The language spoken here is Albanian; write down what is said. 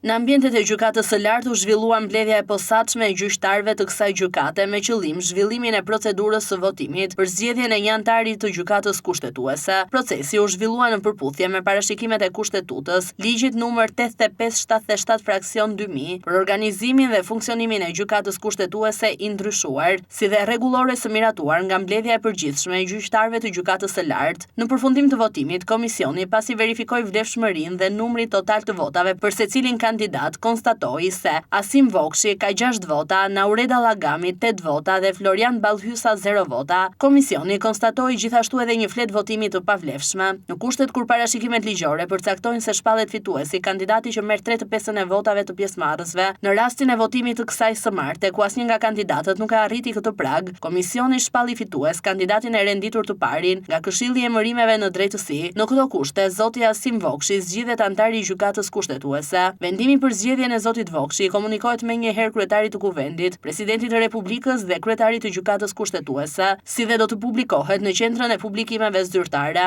Në ambientet e gjykatës së lartë u zhvillua mbledhja e posaçme e gjyqtarëve të kësaj gjykate me qëllim zhvillimin e procedurës së votimit për zgjedhjen e një antari të gjykatës kushtetuese. Procesi u zhvillua në përputhje me parashikimet e Kushtetutës, ligjit numër 8577 fraksion 2000 për organizimin dhe funksionimin e gjykatës kushtetuese i ndryshuar, si dhe rregullore së miratuar nga mbledhja e përgjithshme e gjyqtarëve të gjykatës së lartë. Në përfundim të votimit, komisioni pasi verifikoi vlefshmërinë dhe numrin total të votave për secilin kandidat, konstatoi se Asim Vokshi ka 6 vota, Naureda Llagami 8 vota dhe Florian Ballhysa 0 vota. Komisioni konstatoi gjithashtu edhe një flet votimi të pavlefshme. Në kushtet kur parashikimet ligjore përcaktojnë se shpallet fituesi kandidati që merr 3/5 e votave të pjesëmarrësve, në rastin e votimit të kësaj së marte, ku asnjë nga kandidatët nuk e arriti këtë prag, komisioni shpalli fitues kandidatin e renditur të parin nga Këshilli i Emërimeve në Drejtësi. Në këto kushte, zoti Asim Vokshi zgjidhet antari i gjykatës kushtetuese. Vendimi për zgjedhjen e zotit Vokshi komunikohet menjëherë kryetarit të kuvendit, presidentit të Republikës dhe kryetarit të gjykatës kushtetuese, si dhe do të publikohet në qendrën e publikimeve zyrtare.